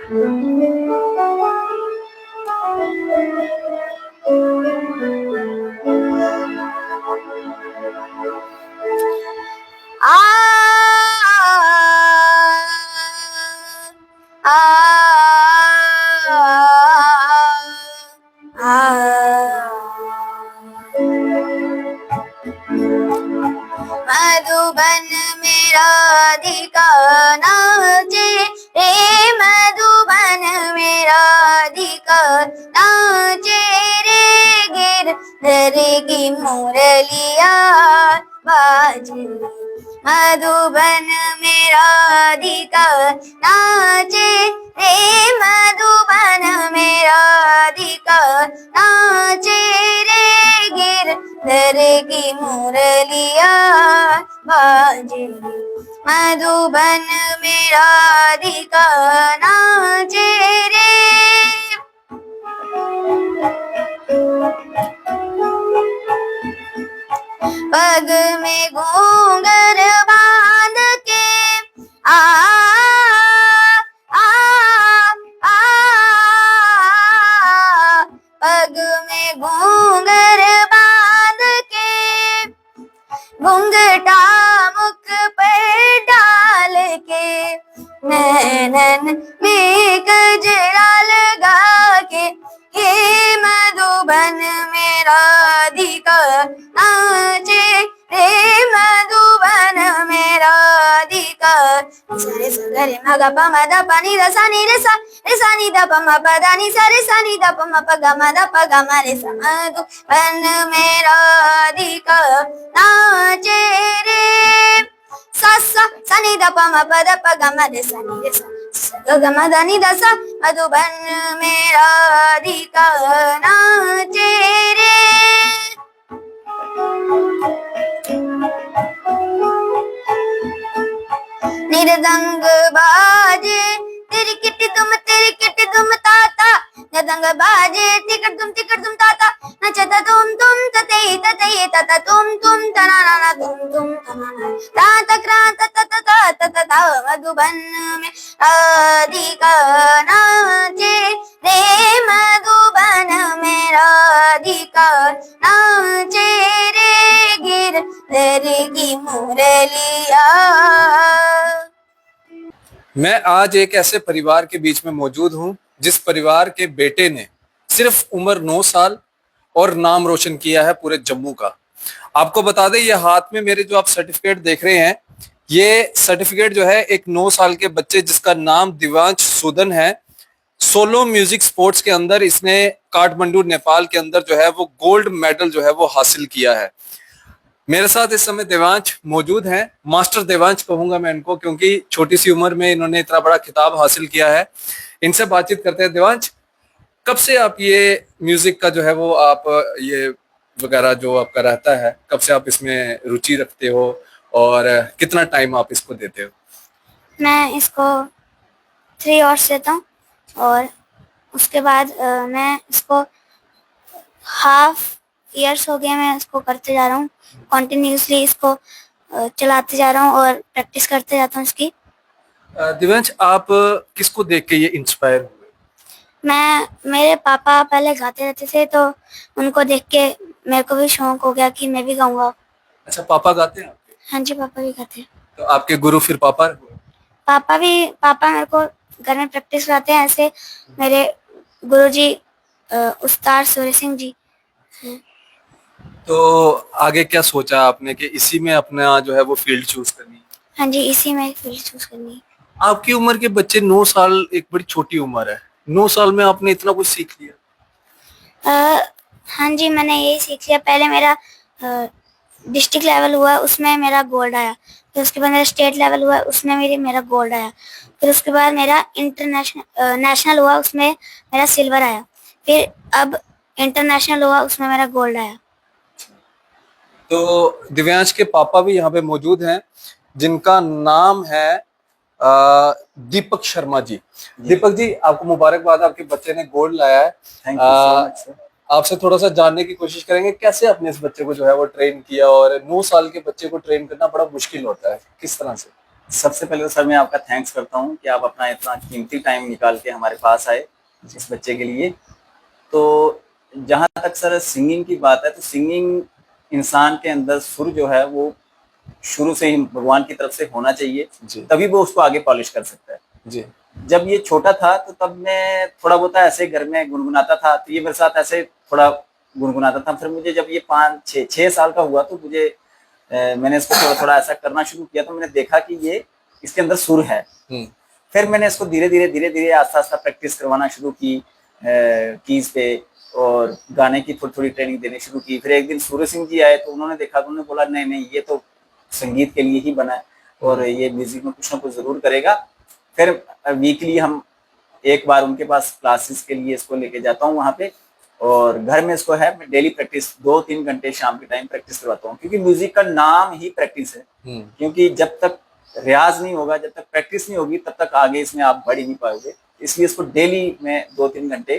मधुबन में राधिका नाचे रे, मधुबन में राधिका नाचे रे, गिरधर की मुरलिया बाजे। मधुबन में राधिका नाचे रे, मधुबन में राधिका नाचे रे, गिरधर की मुरलिया बाजे। मधुबन में राधिका नाचे रे। पग में घूंघर बांध के आ आ आ पग में घूंघर बांध के, घूंघटा मुख पर डाल के, नैनन में गजरा लगा के, हे मधुबन में राधिका नाचे रे, मधुबन में राधिका। सरे सगरे मगा प म द प नि द सा नि रे सा, रे सा नि द प म प द नि सा, रे सा नि द प म प ग म द प ग म रे सा। मधुबन में राधिका नाचे रे, सा सा सा नि द प म प द प ग म रे सा नि रे सा, ग ग म द नि द सा। मधुबन में राधिका नाचे रे। निरदंग बाजे तिरकिट तुम ताता, निरदंग बाजे तिकट तुम ताता, नचता तुम तते तता तुम तना ना तुम तना ताता क्रांत तता तता। मधुबन में राधिका नाचे रे, मधुबन में राधिका नाचे रे, गिरधर की मुरलिया। मैं आज एक ऐसे परिवार के बीच में मौजूद हूं जिस परिवार के बेटे ने सिर्फ उम्र 9 साल और नाम रोशन किया है पूरे जम्मू का। आपको बता दें, ये हाथ में मेरे जो आप सर्टिफिकेट देख रहे हैं, ये सर्टिफिकेट जो है एक 9 साल के बच्चे जिसका नाम दिव्यांश सूदन है, सोलो म्यूजिक स्पोर्ट्स के अंदर इसने काठमांडू नेपाल के अंदर जो है वो गोल्ड मेडल जो है वो हासिल किया है। मेरे साथ इस समय देवांश मौजूद हैं। मास्टर देवांश कहूंगा मैं इनको, क्योंकि छोटी सी उम्र में इन्होंने इतना बड़ा खिताब हासिल किया है। इनसे बातचीत करते हैं। देवांश, कब से आप ये म्यूजिक का जो है वो आप ये वगैरह जो आपका रहता है, कब से आप इसमें रुचि रखते हो और कितना टाइम आप इसको देते हो? मैं इसको 3 आवर्स देता हूँ और उसके बाद मैं इसको हाफ ईयर्स हो गए मैं इसको करते जा रहा हूँ, कॉन्टिन्यूसली इसको चलाते जा रहा हूँ और प्रैक्टिस करते जाता हूँ इसकी। दिव्यांश, आप किसको देख के ये इंस्पायर हुए? मेरे पापा पहले गाते रहते थे, तो उनको देख के मेरे को भी शौक हो गया कि मैं भी गाऊंगा। अच्छा, पापा गाते हैं आपके? हाँ जी, पापा भी गाते हैं। तो आपके गुरु फिर पापा हुए? पापा मेरे को घर में प्रैक्टिस कराते हैं। ऐसे मेरे गुरुजी उस्ताद सूर्य सिंह जी हैं। तो आगे क्या सोचा आपने कि इसी में अपना जो है वो फील्ड चूज करनी है? हाँ जी, इसी में फील्ड चूज करनी है। आपकी उम्र के बच्चे 9 साल एक बड़ी छोटी उम्र है, 9 साल में आपने इतना कुछ सीख लिया? हाँ जी, मैंने यही सीख लिया। पहले मेरा डिस्ट्रिक्ट लेवल हुआ, उसमें मेरा गोल्ड आया। फिर उसके बाद मेरा स्टेट लेवल हुआ, उसमें मेरा गोल्ड आया। फिर उसके बाद मेरा इंटरनेशनल नेशनल हुआ, उसमें मेरा सिल्वर आया। फिर अब इंटरनेशनल हुआ, उसमें मेरा गोल्ड आया। तो दिव्यांश के पापा भी यहाँ पे मौजूद हैं, जिनका नाम है दीपक शर्मा जी। दीपक जी, आपको मुबारकबाद, आपके बच्चे ने गोल्ड लाया है। Thank you so much sir. आपसे थोड़ा सा जानने की कोशिश करेंगे कैसे आपने इस बच्चे को जो है वो ट्रेन किया, और 9 साल के बच्चे को ट्रेन करना बड़ा मुश्किल होता है, किस तरह से? सबसे पहले तो सर मैं आपका थैंक्स करता हूँ कि आप अपना इतना कीमती टाइम निकाल के हमारे पास आए इस बच्चे के लिए। तो जहाँ तक सर सिंगिंग की बात है, तो सिंगिंग इंसान के अंदर सुर जो है वो शुरू से ही भगवान की तरफ से होना चाहिए, तभी वो उसको आगे पॉलिश कर सकता है जी। जब ये छोटा था तो तब मैं थोड़ा बहुत ऐसे घर में गुनगुनाता था, तो ये मेरे साथ ऐसे थोड़ा गुनगुनाता था। फिर मुझे जब ये 5-6 साल का हुआ तो मुझे मैंने इसको थोड़ा थोड़ा ऐसा करना शुरू किया, तो मैंने देखा कि ये इसके अंदर सुर है। फिर मैंने इसको धीरे धीरे आस्ता आस्ता प्रैक्टिस करवाना शुरू की कीज पे, और गाने की थोड़ी थोड़ी ट्रेनिंग देनी शुरू की। फिर एक दिन सूर्य सिंह जी आए तो उन्होंने देखा, तो उन्होंने बोला नहीं नहीं, ये तो संगीत के लिए ही बना है और ये म्यूजिक में कुछ ना कुछ जरूर करेगा। फिर वीकली हम एक बार उनके पास क्लासेस के लिए इसको लेके जाता हूँ वहाँ पे, और घर में इसको है मैं डेली प्रैक्टिस 2-3 घंटे शाम के टाइम प्रैक्टिस करवाता हूँ, क्योंकि म्यूजिक का नाम ही प्रैक्टिस है। क्योंकि जब तक रियाज नहीं होगा, जब तक प्रैक्टिस नहीं होगी, तब तक आगे इसमें आप बढ़ ही नहीं पाओगे। इसलिए इसको डेली मैं 2-3 घंटे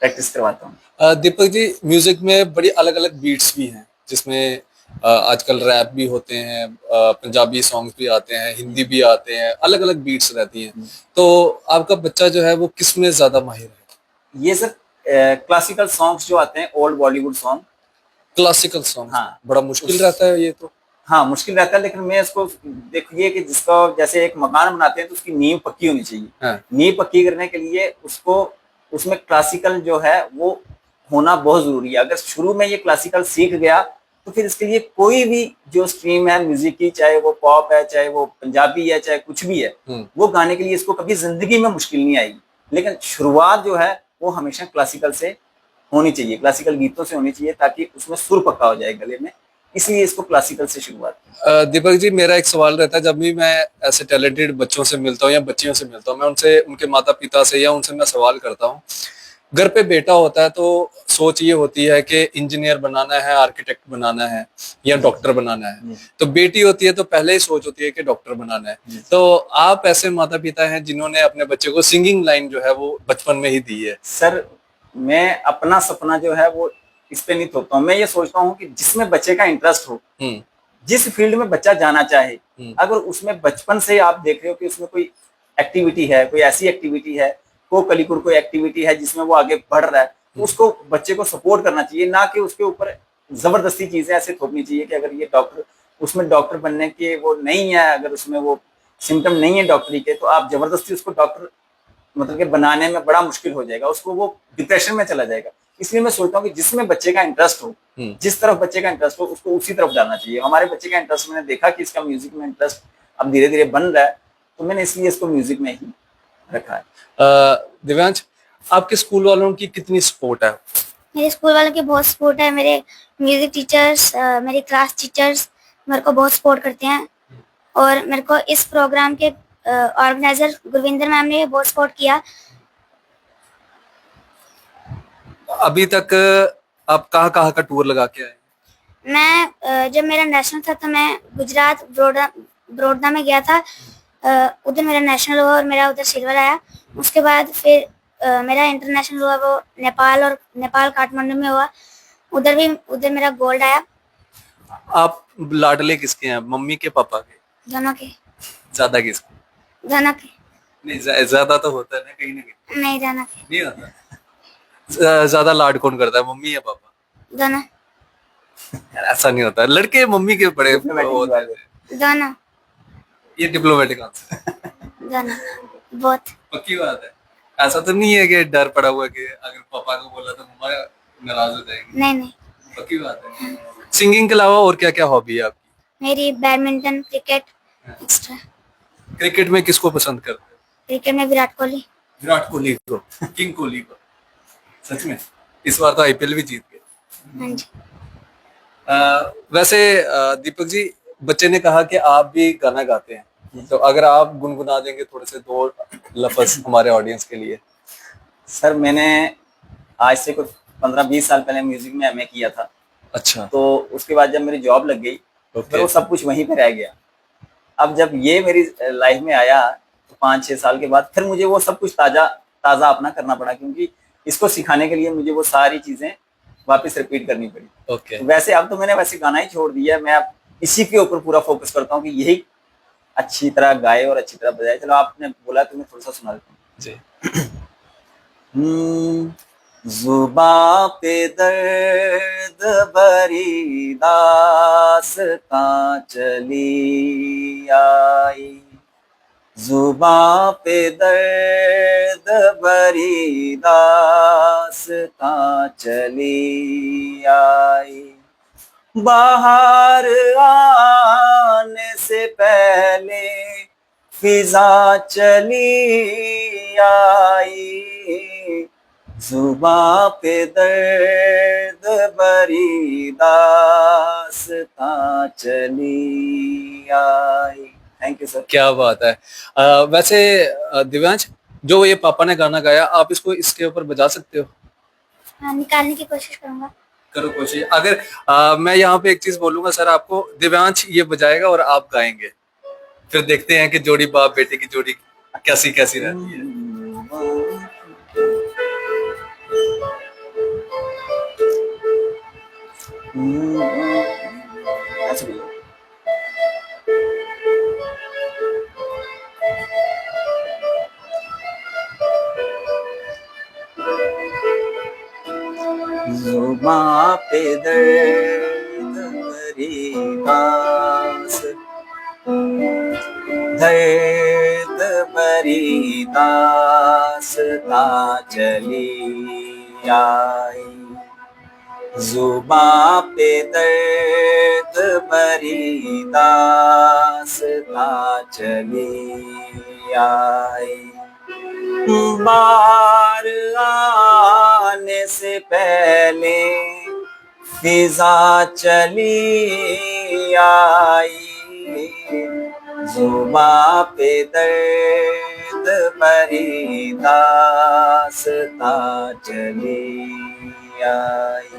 प्रैक्टिस करवाता हूँ। दीपक जी, म्यूजिक में बड़ी अलग अलग बीट्स भी हैं, जिसमें आजकल रैप भी होते हैं, पंजाबी सॉन्ग्स भी आते हैं, हिंदी भी आते हैं, अलग अलग बीट्स रहती हैं। तो आपका बच्चा जो है वो किस में ज्यादा माहिर है? ये सर क्लासिकल सॉन्ग्स जो आते हैं, old Bollywood song. Classical song, हाँ, बड़ा मुश्किल रहता है ये तो। हाँ मुश्किल रहता है, लेकिन मैं इसको देखिए कि जिसका जैसे एक मकान बनाते हैं तो उसकी नींव पक्की होनी चाहिए। हाँ। नींव पक्की करने के लिए उसको उसमें क्लासिकल जो है वो होना बहुत जरूरी है। अगर शुरू में ये क्लासिकल सीख गया तो फिर इसके लिए कोई भी जो स्ट्रीम है म्यूजिक की, चाहे वो पॉप है, चाहे वो पंजाबी है, चाहे कुछ भी है, वो गाने के लिए इसको कभी जिंदगी में मुश्किल नहीं आएगी। लेकिन शुरुआत जो है वो हमेशा क्लासिकल से होनी चाहिए, क्लासिकल गीतों से होनी चाहिए, ताकि उसमें सुर पक्का हो जाए गले में। इसलिए इसको क्लासिकल से शुरुआत की। दीपक जी, मेरा एक सवाल रहता है, जब भी मैं ऐसे टैलेंटेड बच्चों से मिलता हूँ या बच्चियों से मिलता हूँ, मैं उनसे, उनके माता पिता से या उनसे मैं सवाल करता हूँ। घर पे बेटा होता है तो सोच ये होती है कि इंजीनियर बनाना है, आर्किटेक्ट बनाना है या डॉक्टर बनाना है। तो बेटी होती है तो पहले ही सोच होती है कि डॉक्टर बनाना है। तो आप ऐसे माता पिता हैं जिन्होंने अपने बच्चे को सिंगिंग लाइन जो है वो बचपन में ही दी है। सर मैं अपना सपना जो है वो इस पे नहीं थोपता हूँ। मैं ये सोचता हूँ कि जिसमें बच्चे का इंटरेस्ट हो, जिस फील्ड में बच्चा जाना चाहे, अगर उसमें बचपन से आप देख रहे हो कि उसमें कोई एक्टिविटी है, कोई ऐसी एक्टिविटी है, को कलिकुर कोई एक्टिविटी है जिसमें वो आगे बढ़ रहा है, तो उसको बच्चे को सपोर्ट करना चाहिए, ना कि उसके ऊपर जबरदस्ती चीजें ऐसे थोपनी चाहिए कि अगर ये डॉक्टर, उसमें डॉक्टर बनने के वो नहीं है, अगर उसमें वो सिम्टम नहीं है डॉक्टरी के, तो आप जबरदस्ती उसको डॉक्टर मतलब कि बनाने में बड़ा मुश्किल हो जाएगा, उसको वो डिप्रेशन में चला जाएगा। इसलिए मैं सोचता हूँ कि जिसमें बच्चे का इंटरेस्ट हो, जिस तरफ बच्चे का इंटरेस्ट हो, उसको उसी तरफ डालना चाहिए। हमारे बच्चे का इंटरेस्ट, मैंने देखा कि इसका म्यूजिक में इंटरेस्ट अब धीरे धीरे बन रहा है, तो मैंने इसलिए इसको म्यूजिक में ही रखा है। दिव्यांश, आपके स्कूल वालों की कितनी सपोर्ट है? मेरे स्कूल वालों की बहुत सपोर्ट है। मेरे म्यूजिक टीचर्स, मेरे क्लास टीचर्स मेरे को बहुत सपोर्ट करते हैं, और मेरे को इस प्रोग्राम के ऑर्गेनाइजर गुरविंदर मैम ने बहुत सपोर्ट किया। अभी तक आप कहाँ का टूर लगा के आए? मैं जब मेरा नेशनल था तो मैं गुजरात बड़ौदा में गया था, उधर मेरा नेशनल हुआ और मेरा उधर सिल्वर आया। उसके बाद फिर मेरा इंटरनेशनल हुआ, वो नेपाल काठमांडू में हुआ, उधर मेरा गोल्ड आया। आप लाडले किसके हैं, मम्मी के पापा के? दोनों के। ज्यादा किसके? दोनों के। नहीं, ज्यादा तो होता है ना कहीं ना कहीं। नहीं, दोनों के। नहीं होता? ज्यादा लाड कौन करता है, मम्मी या पापा? दोनों। ऐसा नहीं होता, लड़के मम्मी के बड़े होते हैं। दोनों। ये डिप्लोमेटिक आंसर। दोनों बहुत पक्की बात है, ऐसा तो नहीं है कि डर पड़ा हुआ कि अगर पापा को बोला तो मम्मा नाराज हो जाएगी? नहीं नहीं, पक्की बात है। सिंगिंग के अलावा और क्या क्या हॉबी है आपकी? मेरी बैडमिंटन, क्रिकेट एक्स्ट्रा। क्रिकेट में किसको पसंद करते हैं? क्रिकेट में विराट कोहली। विराट कोहली को, किंग कोहली को? सच में इस बार तो आईपीएल भी जीत गए। हाँ जी। वैसे दीपक जी, बच्चे ने कहा कि आप भी गाना गाते हैं, तो अगर आप गुनगुना देंगे थोड़े से 2 लफ्ज हमारे ऑडियंस के लिए। सर मैंने आज से कुछ 15-20 साल पहले म्यूजिक में एमए किया था। अच्छा। तो उसके बाद जब मेरी जॉब लग गई, तो वो सब कुछ वहीं पे रह गया। अब जब ये मेरी लाइफ में आया तो 5-6 साल के बाद फिर मुझे वो सब कुछ ताजा अपना करना पड़ा, क्योंकि इसको सिखाने के लिए मुझे वो सारी चीजें वापस रिपीट करनी पड़ी। ओके। वैसे अब तो मैंने वैसे गाना ही छोड़ दिया है, मैं अब इसी के ऊपर पूरा फोकस करता हूँ कि यही अच्छी तरह गाए और अच्छी तरह बजाए। चलो आपने बोला तो मैं थोड़ा सा सुना देता हूँ। जी। जुबां पे दर्द भरी दास्तां चली आई, जुबां पे दर्द भरी दास्तां चली आई, बाहर आने से पहले फिजा चली आई, जुबां पे दर्द भरी दास्तां चली आई। Thank you sir. क्या बात है। वैसे दिव्यांश, जो ये पापा ने गाना गाया, आप इसको इसके ऊपर बजा सकते हो? हाँ, निकालने की कोशिश करूंगा। करो कोशिश। अगर मैं यहाँ पे एक चीज बोलूंगा सर आपको, दिव्यांश ये बजाएगा और आप गाएंगे, फिर देखते हैं कि जोड़ी बाप बेटे की जोड़ी कैसी कैसी रहती है। ऐसे बोलो। जुबां पे दर्द भरी दर्द भरी दास्तां चली आई, जुबां पे दर्द भरी दास्तां चली आई, बाहर आने से पहले फिजा चली आई, जुबां पे दर्द भरी दास्तां चली आई।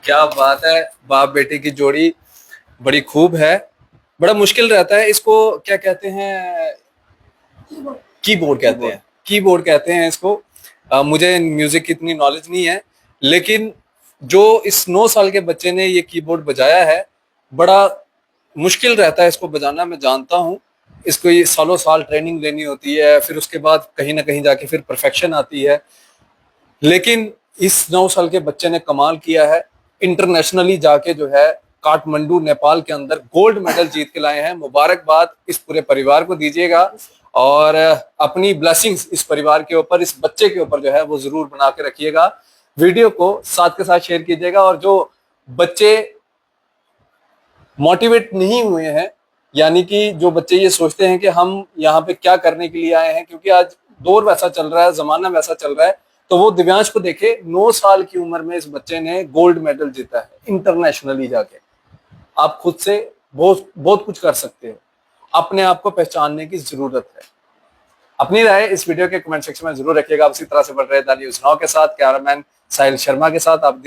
क्या बात है। बाप बेटे की जोड़ी बड़ी खूब है। बड़ा मुश्किल रहता है इसको, क्या कहते हैं, कीबोर्ड कहते हैं, कीबोर्ड कहते हैं इसको। मुझे म्यूजिक की इतनी नॉलेज नहीं है, लेकिन जो इस 9 साल के बच्चे ने ये कीबोर्ड बजाया है, बड़ा मुश्किल रहता है इसको बजाना। मैं जानता हूँ, इसको ये सालों साल ट्रेनिंग लेनी होती है, फिर उसके बाद कहीं ना कहीं जाके फिर परफेक्शन आती है। लेकिन इस 9 साल के बच्चे ने कमाल किया है। इंटरनेशनली जाके जो है काठमांडू नेपाल के अंदर गोल्ड मेडल जीत के लाए हैं। मुबारकबाद इस पूरे परिवार को दीजिएगा और अपनी ब्लेसिंग्स इस परिवार के ऊपर, इस बच्चे के ऊपर जो है वो जरूर बना के रखिएगा। वीडियो को साथ के साथ शेयर कीजिएगा। और जो बच्चे मोटिवेट नहीं हुए हैं, यानी कि जो बच्चे ये सोचते हैं कि हम यहाँ पे क्या करने के लिए आए हैं, क्योंकि आज दौर वैसा चल रहा है, जमाना वैसा चल रहा है, तो वो दिव्यांश को देखे। 9 साल की उम्र में इस बच्चे ने गोल्ड मेडल जीता है इंटरनेशनली जाके। आप खुद से बहुत बहुत कुछ कर सकते हो। अपने आप को पहचानने की जरूरत है। अपनी राय इस वीडियो के कमेंट सेक्शन में जरूर रखिएगा। आप इसी तरह से बढ़ रहे द न्यूज़ नाउ के साथ, कैमरामैन साहिल शर्मा के साथ। आप